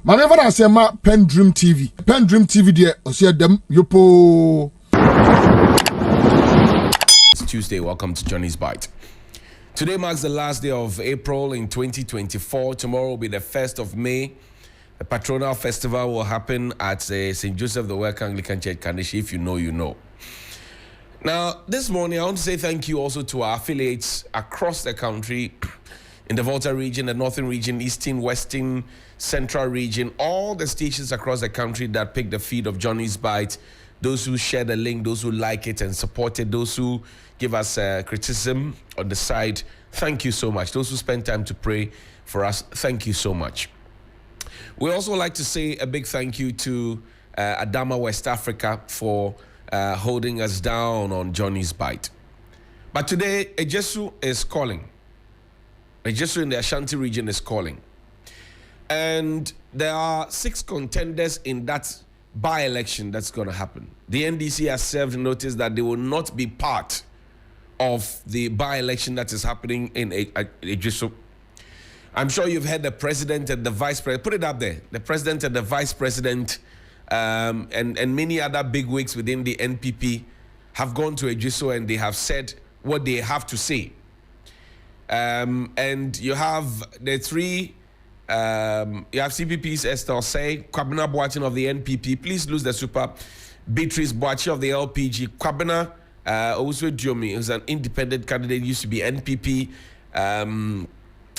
Maneva say ma PENDREAM TV. PENDREAM TV there osia dem yopo. It's Tuesday. Welcome to Johnny's Bite. Today marks the last day of April in 2024. Tomorrow will be the 1st of May. The Patronal Festival will happen at St. Joseph the Work Anglican Church, Kandishi. If you know, you know. Now, this morning, I want to say thank you also to our affiliates across the country, in the Volta region, the Northern region, Eastern, Western, Central region, all the stations across the country that pick the feed of Johnny's Bite, those who share the link, those who like it and support it, those who give us criticism on the side, thank you so much. Those who spend time to pray for us, thank you so much. We also like to say a big thank you to Adama, West Africa, for holding us down on Johnny's Bite. But today, EJisu is calling. EJisu in the Ashanti region is calling. And there are 6 contenders in that by-election that's going to happen. The NDC has served notice that they will not be part of the by-election that is happening in EJisu. I'm sure you've heard the president and the vice president. Put it up there. The president and the vice president and many other bigwigs within the NPP have gone to EJisu and they have said what they have to say. And you have the 3, you have CPP's Esther Say, Kwabena Boachin of the NPP, please lose the super, Beatrice Boachi of the LPG, Kwabena also Johnie, who's an independent candidate, used to be NPP,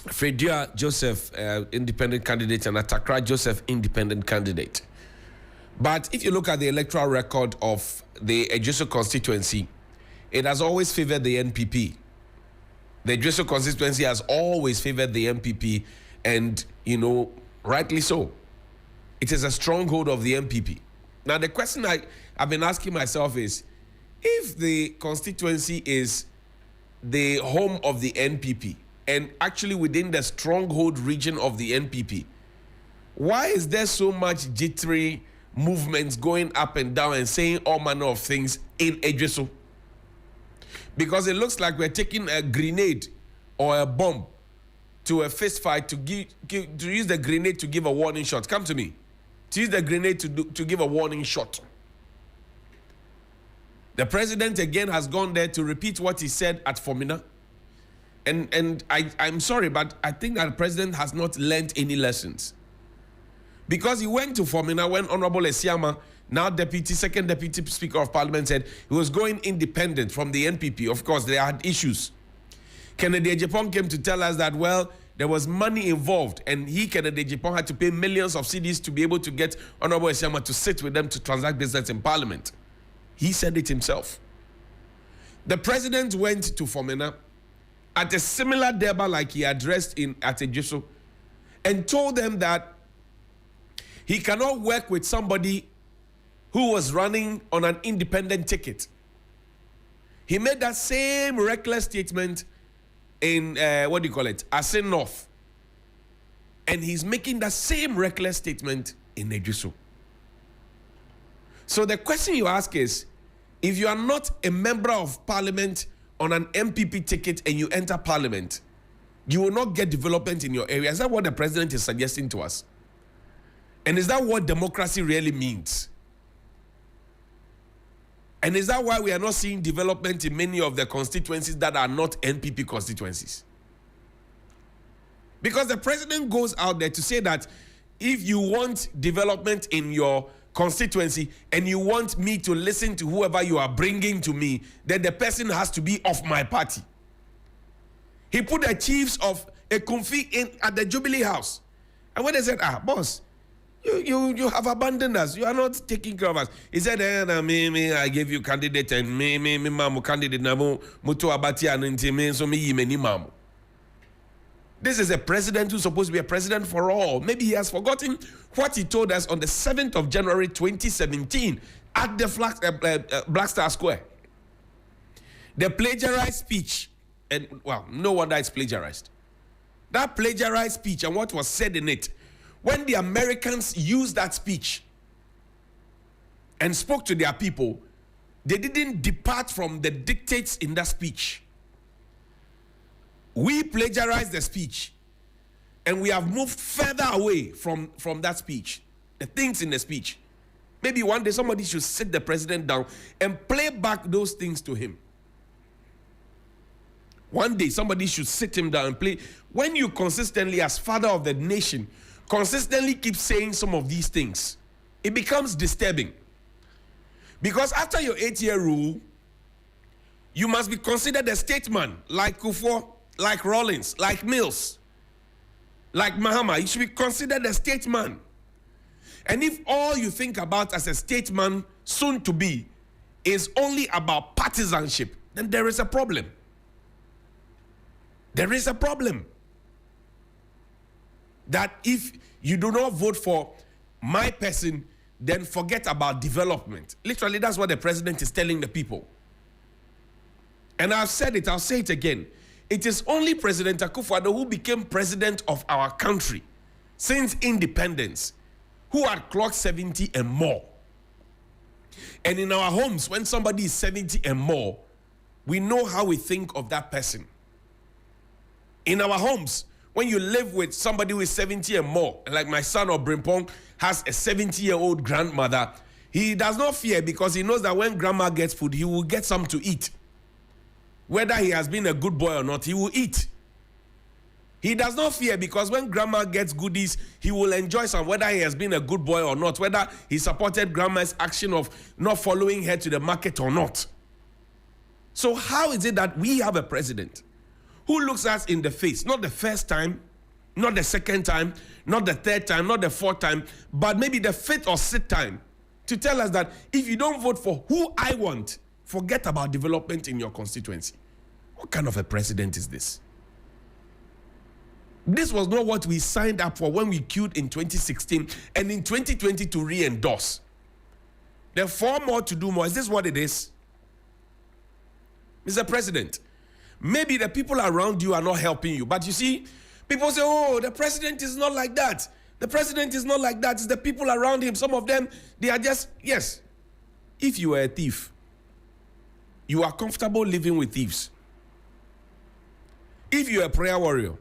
Fredia Joseph, independent candidate, and Atakra Joseph, independent candidate. But if you look at the electoral record of the EJisu constituency, it has always favored the NPP. The EJisu constituency has always favored the NPP, and, you know, rightly so. It is a stronghold of the NPP. Now, the question I've been asking myself is, if the constituency is the home of the NPP, and actually within the stronghold region of the NPP, why is there so much jittery movements going up and down and saying all manner of things in EJisu? Because it looks like we're taking a grenade or a bomb to a fist fight to use the grenade to give a warning shot. Come to me. To use the grenade to give a warning shot. The president again has gone there to repeat what he said at Formina. And I'm sorry, but I think that the president has not learned any lessons. Because he went to Formina when Honorable Esiama, now second deputy speaker of parliament, said he was going independent from the NPP. Of course, they had issues. Kennedy Ejipong came to tell us that, well, there was money involved, and Kennedy Ejipong, had to pay millions of cedis to be able to get Honorable Esiama to sit with them to transact business in parliament. He said it himself. The president went to Formina at a similar deba like he addressed at EJisu, and told them that he cannot work with somebody who was running on an independent ticket. He made that same reckless statement in, Asin North. And he's making that same reckless statement in EJisu. So the question you ask is, if you are not a member of parliament on an MPP ticket and you enter parliament, you will not get development in your area. Is that what the president is suggesting to us? And is that what democracy really means? And is that why we are not seeing development in many of the constituencies that are not NPP constituencies? Because the president goes out there to say that if you want development in your constituency and you want me to listen to whoever you are bringing to me, then the person has to be of my party. He put the chiefs of a Kumfi in at the Jubilee House. And when they said, boss, you have abandoned us. You are not taking care of us. He said, I gave you candidate and mamu candidate namu mutu abati anintime so me yimeni mamu. This is a president who's supposed to be a president for all. Maybe he has forgotten what he told us on the 7th of January 2017 at the Black Star Square. The plagiarized speech, and well, no wonder it's plagiarized. That plagiarized speech and what was said in it, when the Americans used that speech and spoke to their people, they didn't depart from the dictates in that speech. We plagiarized the speech. And we have moved further away from that speech, the things in the speech. Maybe one day somebody should sit the president down and play back those things to him. One day somebody should sit him down and play. When you consistently, as father of the nation, consistently keep saying some of these things, it becomes disturbing. Because after your 8-year rule, you must be considered a statesman, like Kufuor, like Rawlings, like Mills, like Mahama. You should be considered a statesman. And if all you think about as a statesman soon to be is only about partisanship, then there is a problem. There is a problem. That if you do not vote for my person, then forget about development. Literally, that's what the president is telling the people. And I've said it, I'll say it again. It is only President Akufo-Addo who became president of our country since independence, who had clocked 70 and more. And in our homes, when somebody is 70 and more, we know how we think of that person. In our homes, when you live with somebody who is 70 and more, like my son or Brimpong has a 70-year-old grandmother, he does not fear because he knows that when grandma gets food, he will get some to eat. Whether he has been a good boy or not, he will eat. He does not fear because when grandma gets goodies, he will enjoy some, whether he has been a good boy or not, whether he supported grandma's action of not following her to the market or not. So how is it that we have a president who looks us in the face, not the first time, not the second time, not the third time, not the fourth time, but maybe the fifth or sixth time, to tell us that if you don't vote for who I want, forget about development in your constituency? What kind of a president is this? This was not what we signed up for when we queued in 2016 and in 2020 to re-endorse. There are 4 more to do more. Is this what it is? Mr. President, maybe the people around you are not helping you, but you see, people say, oh, the president is not like that. The president is not like that. It's the people around him. Some of them, they are just, yes. If you are a thief, you are comfortable living with thieves. If you're a prayer warrior,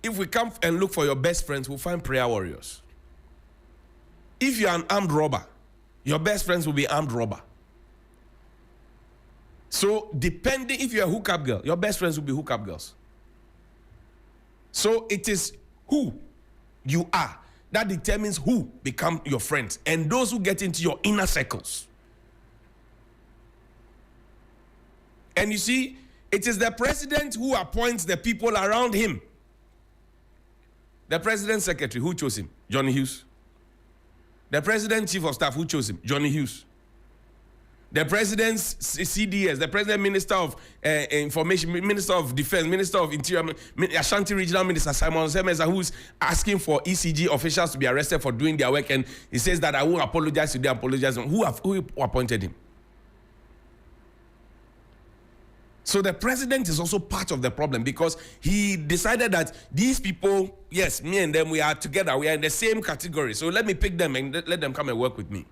if we come and look for your best friends, we'll find prayer warriors. If you're an armed robber, your best friends will be armed robber. So depending, if you're a hookup girl, your best friends will be hookup girls. So it is who you are that determines who become your friends and those who get into your inner circles. And you see, it is the president who appoints the people around him. The president's secretary, who chose him? Johnie Hughes. The president's chief of staff, who chose him? Johnie Hughes. The president's CDS, the president minister of information, minister of defense, minister of interior, Ashanti regional minister Simon Semeza, who's asking for ECG officials to be arrested for doing their work, and he says that I won't apologize to them. Apologize. Who appointed him? So the president is also part of the problem because he decided that these people, yes, me and them, we are together. We are in the same category. So let me pick them and let them come and work with me.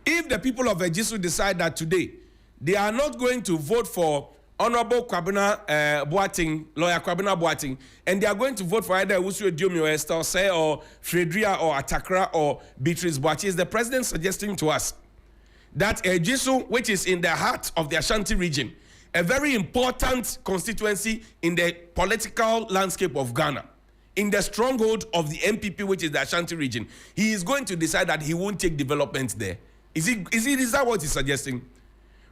If the people of EJisu decide that today they are not going to vote for Honorable Kwabena Boateng, Lawyer Kwabena Boateng, and they are going to vote for either Ewusu Ediomi or Esther Osei or Fredria or Atakra or Beatrice Boachi, is the president suggesting to us that EJisu, which is in the heart of the Ashanti region, a very important constituency in the political landscape of Ghana, in the stronghold of the MPP, which is the Ashanti region, he is going to decide that he won't take development there. Is that what he's suggesting?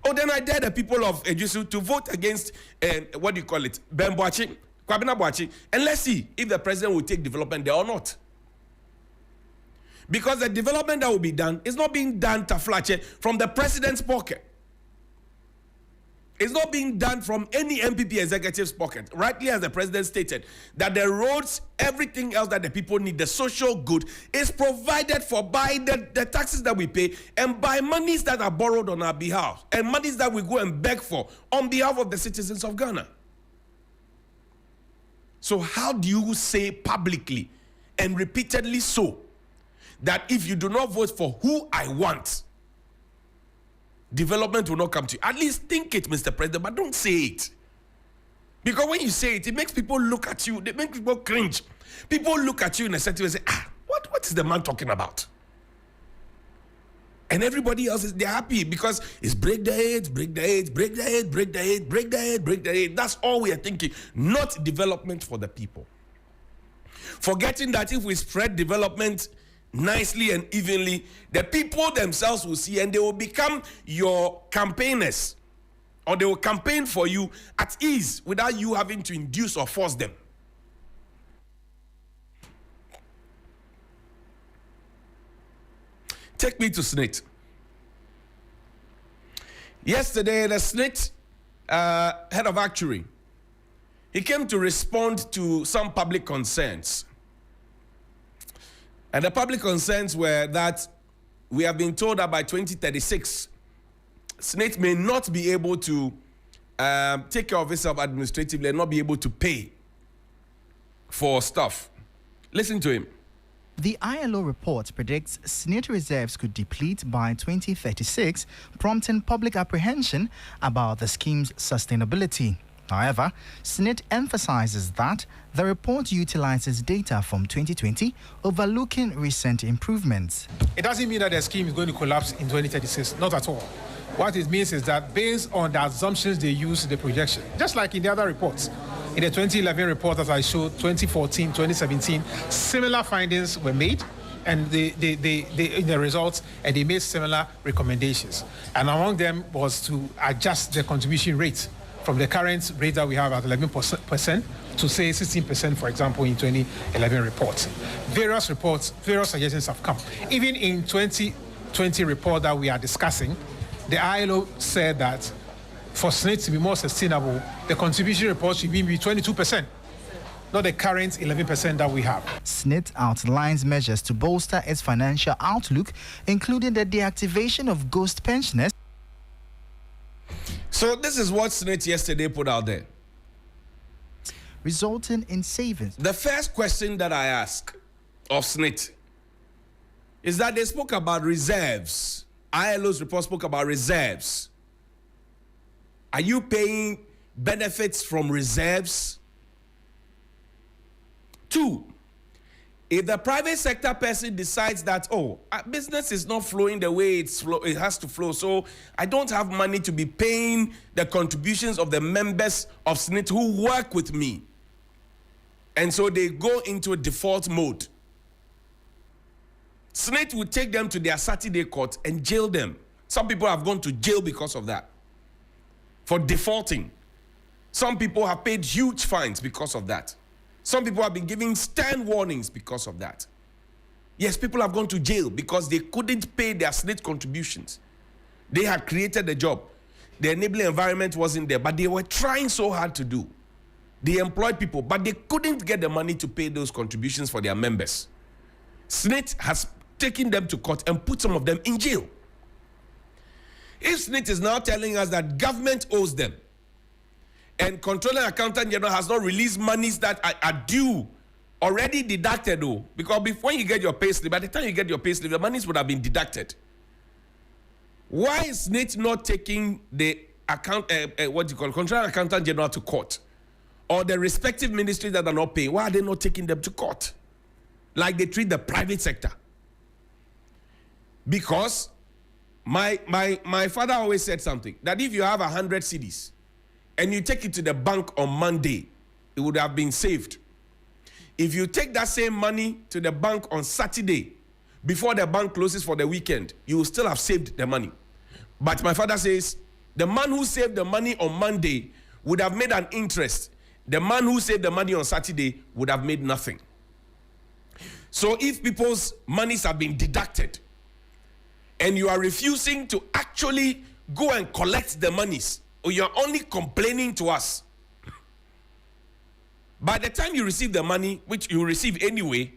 Oh, then I dare the people of EJisu to vote against, what do you call it, Ben Boachi, Kwabena Boachi, and let's see if the president will take development there or not. Because the development that will be done is not being done taflache from the president's pocket. It's not being done from any MPP executive's pocket. Rightly, as the president stated, that the roads, everything else that the people need, the social good, is provided for by the taxes that we pay and by monies that are borrowed on our behalf and monies that we go and beg for on behalf of the citizens of Ghana. So how do you say publicly and repeatedly so that if you do not vote for who I want, development will not come to you? At least think it, Mr. President, but don't say it. Because when you say it, it makes people look at you. They make people cringe. People look at you in a certain way and say, what is the man talking about? And everybody else they're happy because it's break the head, break the head, break the head, break the head, break the head, break the head. That's all we are thinking, not development for the people. Forgetting that if we spread development nicely and evenly, the people themselves will see and they will become your campaigners, or they will campaign for you at ease without you having to induce or force them. Take me to SNIT. Yesterday, the SNIT head of actuary, he came to respond to some public concerns. And the public concerns were that we have been told that by 2036, SNIT may not be able to take care of itself administratively and not be able to pay for stuff. Listen to him. The ILO report predicts SNIT reserves could deplete by 2036, prompting public apprehension about the scheme's sustainability. However, SNIT emphasizes that the report utilizes data from 2020, overlooking recent improvements. It doesn't mean that the scheme is going to collapse in 2036, not at all. What it means is that based on the assumptions they use in the projection, just like in the other reports, in the 2011 report that I showed, 2014, 2017, similar findings were made, and they in the results, and they made similar recommendations. And among them was to adjust the contribution rate from the current rate that we have at 11% to say 16%, for example, in 2011 reports. Various suggestions have come. Even in 2020 report that we are discussing, the ILO said that for SNIT to be more sustainable, the contribution report should be 22%, not the current 11% that we have. SNIT outlines measures to bolster its financial outlook, including the deactivation of ghost pensioners. So this is what SNIT yesterday put out there, resulting in savings. The first question that I ask of SNIT is that they spoke about reserves. ILO's report spoke about reserves. Are you paying benefits from reserves? 2, if the private sector person decides that, business is not flowing the way it has to flow, so I don't have money to be paying the contributions of the members of SNIT who work with me, and so they go into a default mode, SNIT will take them to their Saturday court and jail them. Some people have gone to jail because of that, for defaulting. Some people have paid huge fines because of that. Some people have been giving stern warnings because of that. Yes, people have gone to jail because they couldn't pay their SNIT contributions. They had created the job. The enabling environment wasn't there, but they were trying so hard to do. They employed people, but they couldn't get the money to pay those contributions for their members. SNIT has taken them to court and put some of them in jail. If SNIT is now telling us that government owes them, and Controller and Accountant General has not released monies that are due, already deducted, because before you get your pay slip, by the time you get your pay slip, the monies would have been deducted. Why is SNIT not taking the Controller and Accountant General to court, or the respective ministries that are not paying? Why are they not taking them to court, like they treat the private sector? Because my father always said something, that if you have 100 cedis and you take it to the bank on Monday, it would have been saved. If you take that same money to the bank on Saturday, before the bank closes for the weekend, you will still have saved the money. But my father says, the man who saved the money on Monday would have made an interest. The man who saved the money on Saturday would have made nothing. So if people's monies have been deducted, and you are refusing to actually go and collect the monies, or you're only complaining to us, by the time you receive the money, which you receive anyway,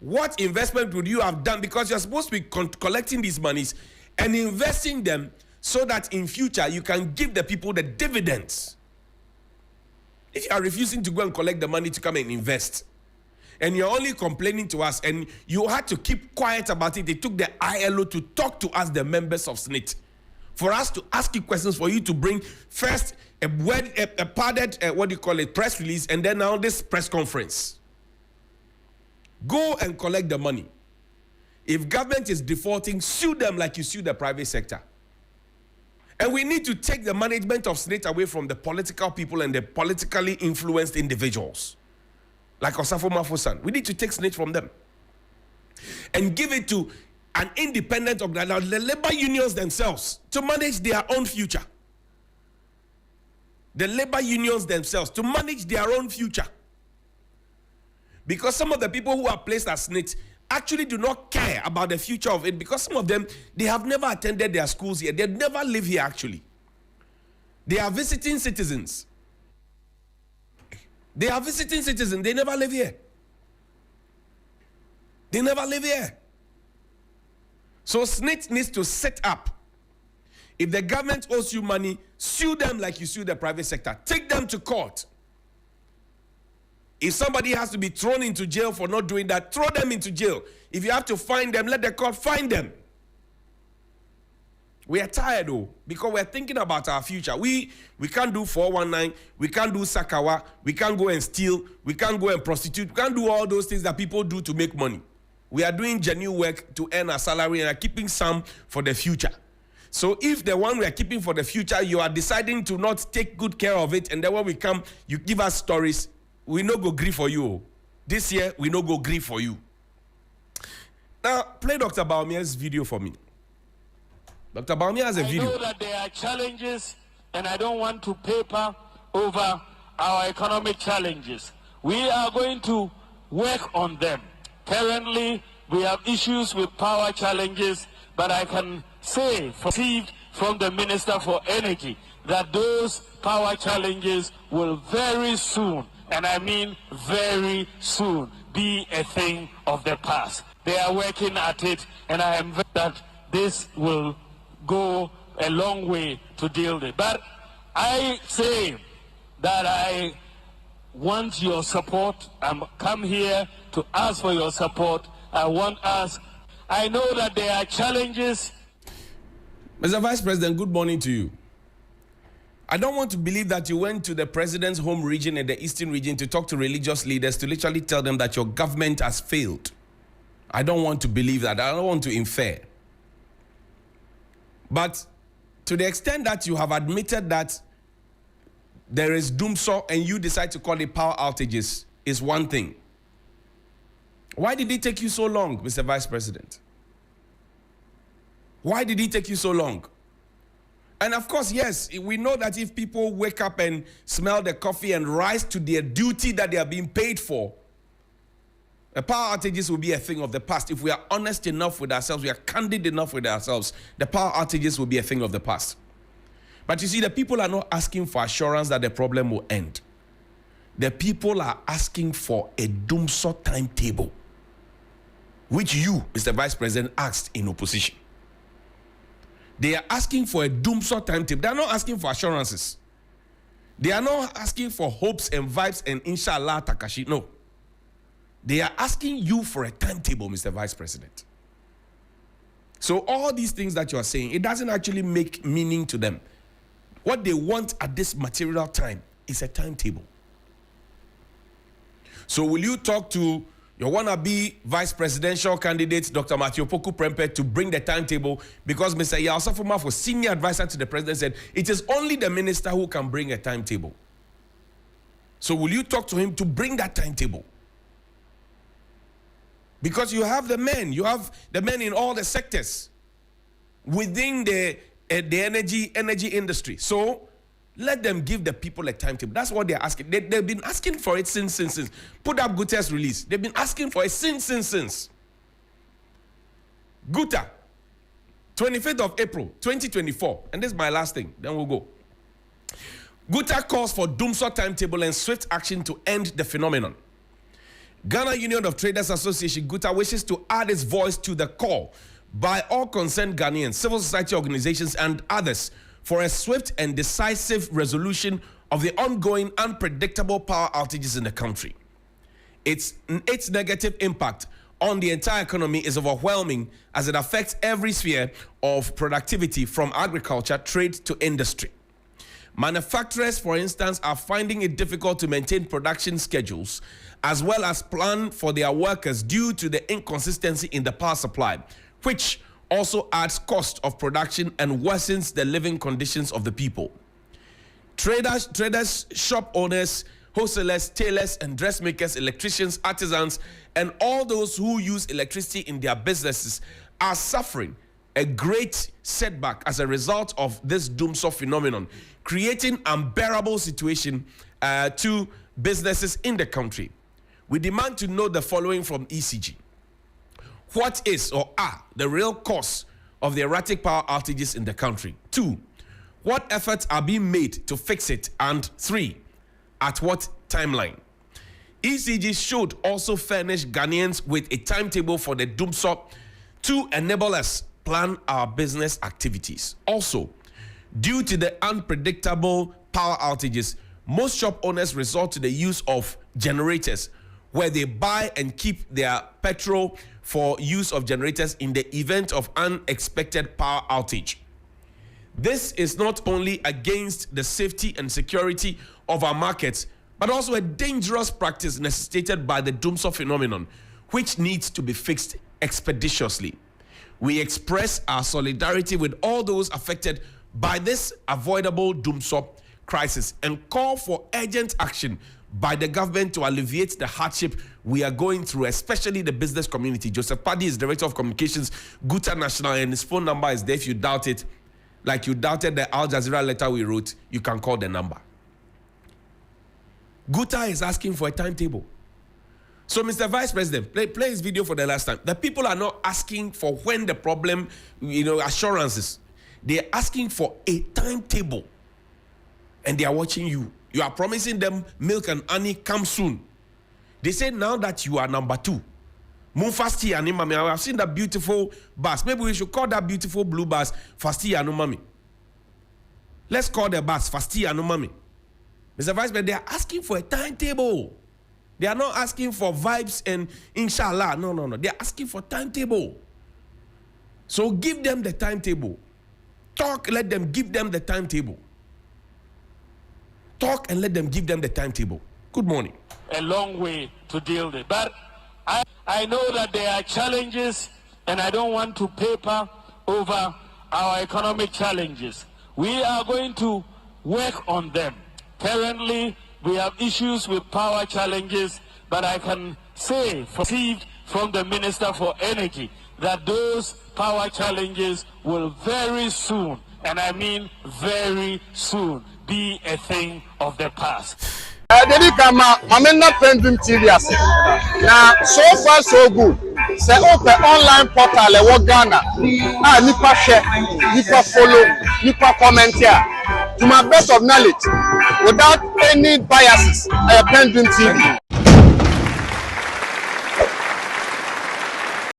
what investment would you have done? Because you're supposed to be collecting these monies and investing them so that in future you can give the people the dividends. If you are refusing to go and collect the money to come and invest, and you're only complaining to us, and you had to keep quiet about it, they took the ILO to talk to us, the members of SNIT, for us to ask you questions, for you to bring first a padded, press release, and then now this press conference. Go and collect the money. If government is defaulting, sue them like you sue the private sector. And we need to take the management of SNIT away from the political people and the politically influenced individuals. Like Osafo Mafosan. We need to take SNIT from them and give it to an independent organization, the labor unions themselves, to manage their own future. The labor unions themselves, to manage their own future. Because some of the people who are placed as SNIT actually do not care about the future of it, because some of them, they have never attended their schools here. They never live here, actually. They are visiting citizens. They are visiting citizens. They never live here. They never live here. So SNIT needs to set up. If the government owes you money, sue them like you sue the private sector. Take them to court. If somebody has to be thrown into jail for not doing that, throw them into jail. If you have to fine them, let the court fine them. We are tired though, because we're thinking about our future. We can't do 419, we can't do Sakawa, we can't go and steal, we can't go and prostitute, we can't do all those things that people do to make money. We are doing genuine work to earn our salary and are keeping some for the future. So if the one we are keeping for the future, you are deciding to not take good care of it, and then when we come, you give us stories, we no go grieve for you. This year, we no go grieve for you. Now, play Dr. Bawumia's video for me. Dr. Bawumia has a video. I know that there are challenges, and I don't want to paper over our economic challenges. We are going to work on them. Currently, we have issues with power challenges, but I can say, received from the Minister for Energy, that those power challenges will very soon, and I mean very soon, be a thing of the past. They are working at it, and I am that this will go a long way to deal with it. But I say that I want your support. I'm come here to ask for your support. I want us. I know that there are challenges. Mr. Vice President, good morning to you. I don't want to believe that you went to the president's home region and the eastern region to talk to religious leaders to literally tell them that your government has failed. I don't want to believe that. I don't want to infer. But to the extent that you have admitted that there is doomsday and you decide to call it power outages is one thing. Why did it take you so long, Mr. Vice President? Why did it take you so long? And of course, yes, we know that if people wake up and smell the coffee and rise to their duty that they are being paid for, the power outages will be a thing of the past. If we are honest enough with ourselves, we are candid enough with ourselves, the power outages will be a thing of the past. But you see, the people are not asking for assurance that the problem will end. The people are asking for a doomsday timetable, which you, Mr. Vice President, asked in opposition. They are asking for a doomsday timetable. They are not asking for assurances. They are not asking for hopes and vibes and inshallah takashi. No. They are asking you for a timetable, Mr. Vice President. So all these things that you are saying, it doesn't actually make meaning to them. What they want at this material time is a timetable. So will you talk to your wannabe vice presidential candidate, Dr. Matthew Poku Prempeh, to bring the timetable? Because Mr. Yaosafo for senior advisor to the president, said it is only the minister who can bring a timetable. So will you talk to him to bring that timetable? Because you have the men in all the sectors within the energy industry. So let them give the people a timetable. That's what they're asking. They've been asking for it since. Put up Guta's release. They've been asking for it since. Guta, 25th of April, 2024. And this is my last thing. Then we'll go. Guta calls for doomsday timetable and swift action to end the phenomenon. Ghana Union of Traders Association, Guta, wishes to add its voice to the call by all concerned Ghanaians, civil society organizations, and others for a swift and decisive resolution of the ongoing unpredictable power outages in the country. Its negative impact on the entire economy is overwhelming as it affects every sphere of productivity from agriculture, trade to industry. Manufacturers, for instance, are finding it difficult to maintain production schedules as well as plan for their workers due to the inconsistency in the power supply, which also adds cost of production and worsens the living conditions of the people. Traders, shop owners, wholesalers, tailors and dressmakers, electricians, artisans, and all those who use electricity in their businesses are suffering a great setback as a result of this doomsday phenomenon, creating unbearable situation to businesses in the country. We demand to know the following from ECG. What is or are the real cause of the erratic power outages in the country? 2, what efforts are being made to fix it? And 3, at what timeline? ECG should also furnish Ghanaians with a timetable for the doomsday to enable us plan our business activities. Also, due to the unpredictable power outages, most shop owners resort to the use of generators, where they buy and keep their petrol for use of generators in the event of unexpected power outage. This is not only against the safety and security of our markets, but also a dangerous practice necessitated by the doomsday phenomenon, which needs to be fixed expeditiously. We express our solidarity with all those affected by this avoidable doomsday crisis and call for urgent action by the government to alleviate the hardship we are going through, especially the business community. Joseph Paddy is Director of Communications, Guta National, and his phone number is there. If you doubt it, like you doubted the Al Jazeera letter we wrote, you can call the number. Guta is asking for a timetable. So, Mr. Vice President, play his video for the last time. The people are not asking for when the problem, assurances. They are asking for a timetable. And they are watching you. You are promising them milk and honey come soon. They say now that you are number 2. Move fast here, mami. I have seen that beautiful bus. Maybe we should call that beautiful blue bus fast here, mami. Let's call the bus fast here, mami. Mr. Vice President, they are asking for a timetable. They are not asking for vibes and inshallah. No. They are asking for timetable. So give them the timetable. Talk, let them give them the timetable. Talk and let them give them the timetable. Good morning. A long way to deal with it. But I know that there are challenges, and I don't want to paper over our economic challenges. We are going to work on them. Currently, we have issues with power challenges, but I can say, received from the Minister for Energy, that those power challenges will very soon, and I mean very soon, be a thing of the past. PENDREAM TV now, so far so good. Say open online portal e wo Ghana. Nipa share, nipa follow, nipa comment here. To my best of knowledge, without any biases, PENDREAM TV.